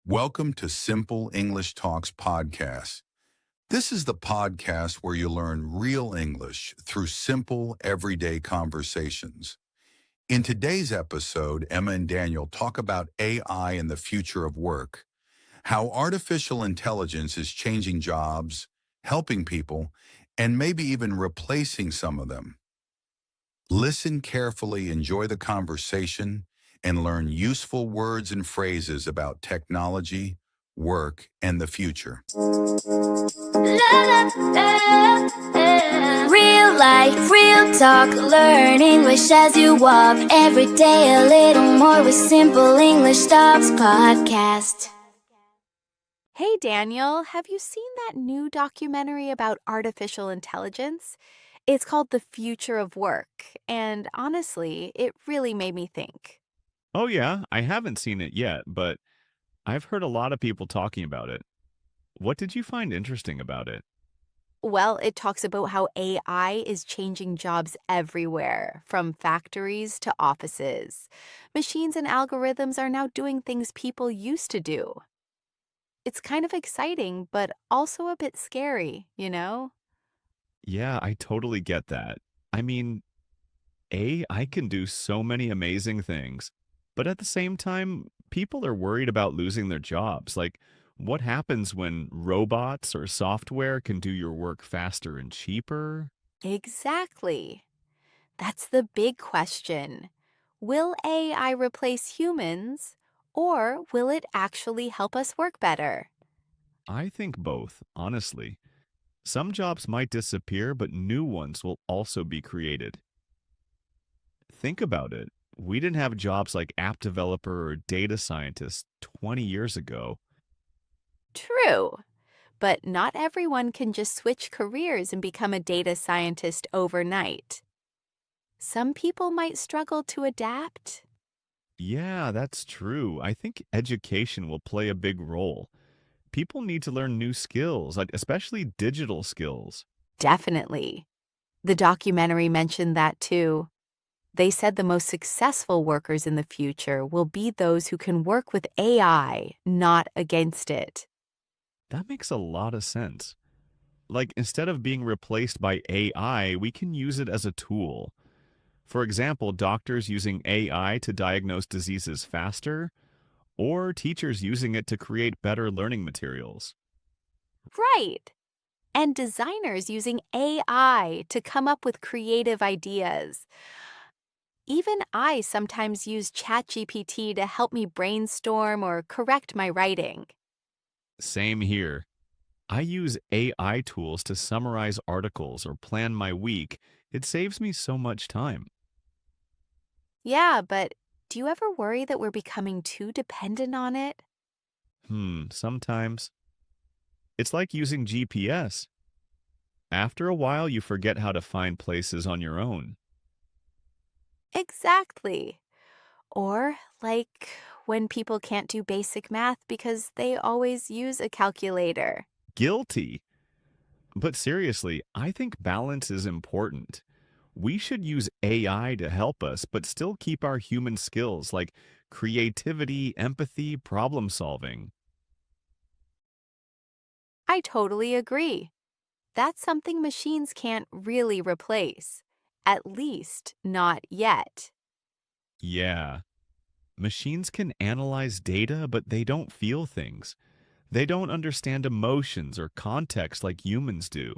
Welcome to Simple English Talks podcast. This is the podcast where you learn real English through simple, everyday conversations. In today's episode, Emma and Daniel talk about AI and the future of work, how artificial intelligence is changing jobs, helping people, and maybe even replacing some of them. Listen carefully, enjoy the conversation, and learn useful words and phrases about technology, work, and the future. Real life, real talk, learn English as you walk. Every day a little more with Simple English Talks podcast. Hey Daniel, have you seen that new documentary about artificial intelligence? It's called The Future of Work, and honestly, it really made me think. Oh, yeah, I haven't seen it yet, but I've heard a lot of people talking about it. What did you find interesting about it? Well, it talks about how AI is changing jobs everywhere, from factories to offices. Machines and algorithms are now doing things people used to do. It's kind of exciting, but also a bit scary, you know? Yeah, I totally get that. I mean, AI can do so many amazing things, but at the same time, people are worried about losing their jobs. Like, what happens when robots or software can do your work faster and cheaper? Exactly. That's the big question. Will AI replace humans, or will it actually help us work better? I think both, honestly. Some jobs might disappear, but new ones will also be created. Think about it. We didn't have jobs like app developer or data scientist 20 years ago. True, but not everyone can just switch careers and become a data scientist overnight. Some people might struggle to adapt. Yeah, that's true. I think education will play a big role. People need to learn new skills, like especially digital skills. Definitely. The documentary mentioned that too. They said the most successful workers in the future will be those who can work with AI, not against it. That makes a lot of sense. Like instead of being replaced by AI, we can use it as a tool. For example, doctors using AI to diagnose diseases faster, or teachers using it to create better learning materials. Right. And designers using AI to come up with creative ideas. Even I sometimes use ChatGPT to help me brainstorm or correct my writing. Same here. I use AI tools to summarize articles or plan my week. It saves me so much time. Yeah, but do you ever worry that we're becoming too dependent on it? Sometimes. It's like using GPS. After a while, you forget how to find places on your own. Exactly. Or like when people can't do basic math because they always use a calculator. Guilty. But seriously, I think balance is important. We should use AI to help us, but still keep our human skills like creativity, empathy, problem solving. I totally agree. That's something machines can't really replace. At least, not yet. Yeah. Machines can analyze data, but they don't feel things. They don't understand emotions or context like humans do.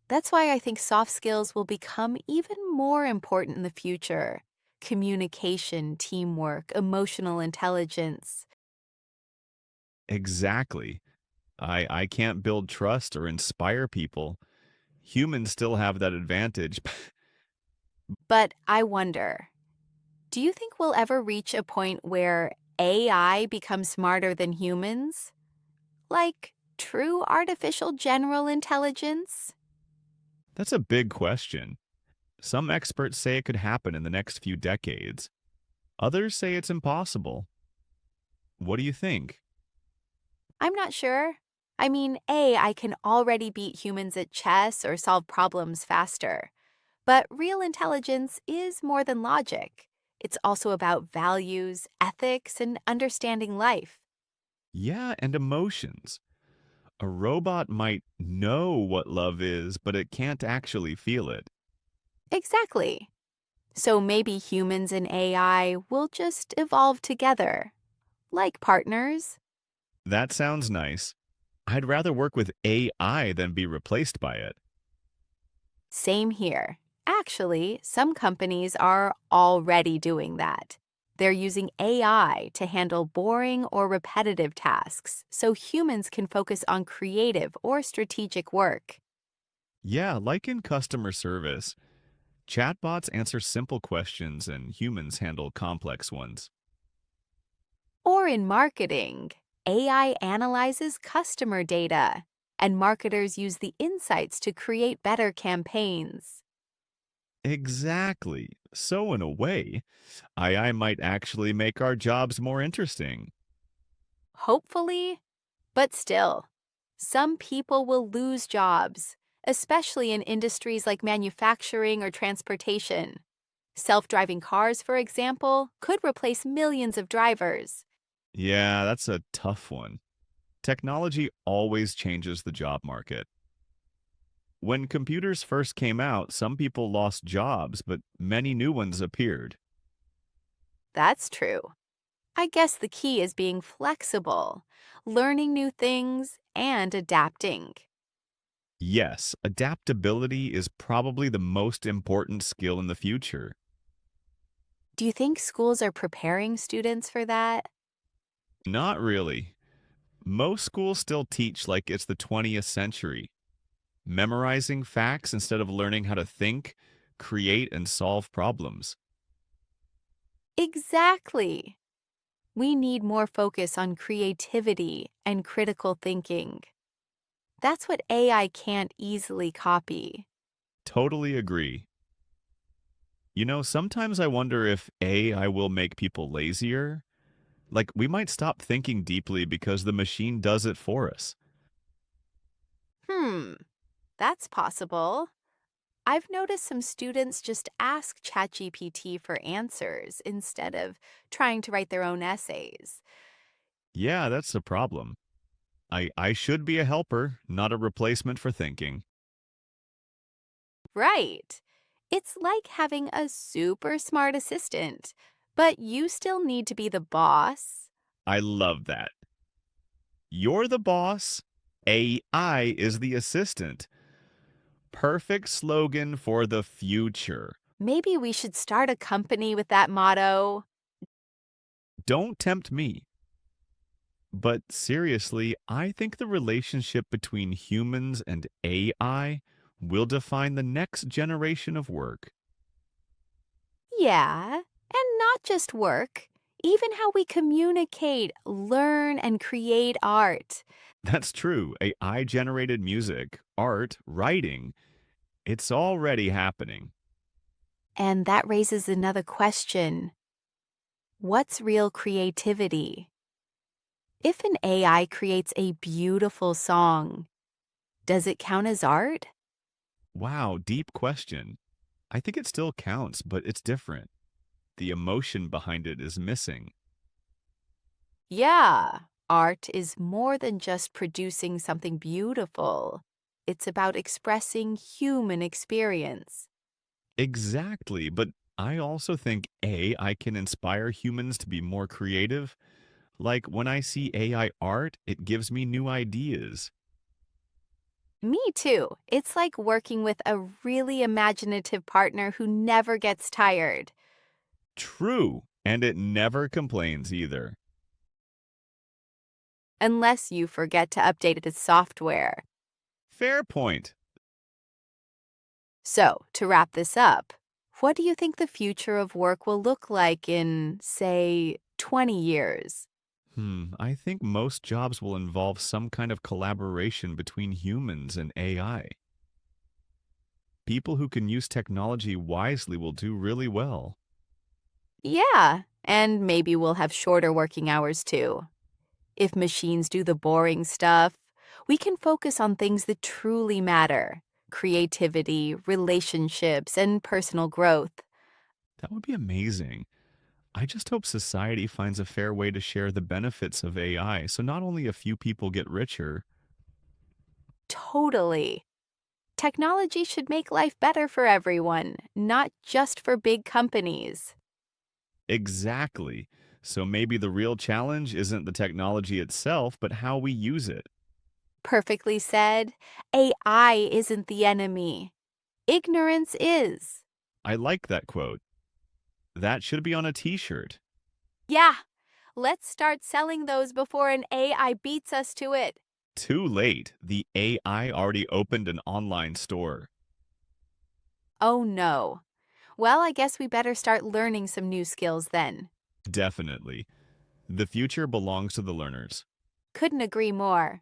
That's why I think soft skills will become even more important in the future. Communication, teamwork, emotional intelligence. Exactly. I can't build trust or inspire people. Humans still have that advantage. But I wonder, do you think we'll ever reach a point where AI becomes smarter than humans? Like true artificial general intelligence? That's a big question. Some experts say it could happen in the next few decades. Others say it's impossible. What do you think? I'm not sure. I mean, AI can already beat humans at chess or solve problems faster. But real intelligence is more than logic. It's also about values, ethics, and understanding life. Yeah, and emotions. A robot might know what love is, but it can't actually feel it. Exactly. So maybe humans and AI will just evolve together, like partners. That sounds nice. I'd rather work with AI than be replaced by it. Same here. Actually, some companies are already doing that. They're using AI to handle boring or repetitive tasks so humans can focus on creative or strategic work. Yeah, like in customer service, chatbots answer simple questions and humans handle complex ones. Or in marketing, AI analyzes customer data, and marketers use the insights to create better campaigns. Exactly. So, in a way, AI might actually make our jobs more interesting. Hopefully, but still, some people will lose jobs, especially in industries like manufacturing or transportation. Self driving cars, for example, could replace millions of drivers. Yeah, that's a tough one. Technology always changes the job market. When computers first came out, some people lost jobs, but many new ones appeared. That's true. I guess the key is being flexible, learning new things, and adapting. Yes, adaptability is probably the most important skill in the future. Do you think schools are preparing students for that? Not really. Most schools still teach like it's the 20th century, memorizing facts instead of learning how to think, create, and solve problems. Exactly. We need more focus on creativity and critical thinking. That's what AI can't easily copy. Totally agree. You know, sometimes I wonder if AI will make people lazier. Like, we might stop thinking deeply because the machine does it for us. Hmm, that's possible. I've noticed some students just ask ChatGPT for answers instead of trying to write their own essays. Yeah, that's the problem. I should be a helper, not a replacement for thinking. Right. It's like having a super smart assistant, but you still need to be the boss. I love that. You're the boss, AI is the assistant. Perfect slogan for the future. Maybe we should start a company with that motto. Don't tempt me. But seriously, I think the relationship between humans and AI will define the next generation of work. Yeah, and not just work, even how we communicate, learn, and create art. That's true. AI generated music, art, writing, it's already happening. And that raises another question. What's real creativity? If an AI creates a beautiful song, does it count as art? Wow, deep question. I think it still counts, but it's different. The emotion behind it is missing. Yeah, art is more than just producing something beautiful. It's about expressing human experience. Exactly, but I also think AI can inspire humans to be more creative. Like when I see AI art, it gives me new ideas. Me too. It's like working with a really imaginative partner who never gets tired. True, and it never complains either. Unless you forget to update its software. Fair point. So, to wrap this up, what do you think the future of work will look like in, say, 20 years? I think most jobs will involve some kind of collaboration between humans and AI. People who can use technology wisely will do really well. Yeah, and maybe we'll have shorter working hours too. If machines do the boring stuff, we can focus on things that truly matter: creativity, relationships, and personal growth. That would be amazing. I just hope society finds a fair way to share the benefits of AI so not only a few people get richer. Totally. Technology should make life better for everyone, not just for big companies. Exactly. So maybe the real challenge isn't the technology itself, but how we use it. Perfectly said. AI isn't the enemy. Ignorance is. I like that quote. That should be on a t-shirt. Yeah, let's start selling those before an AI beats us to it. Too late. The AI already opened an online store. Oh no. Well, I guess we better start learning some new skills then. Definitely. The future belongs to the learners. Couldn't agree more.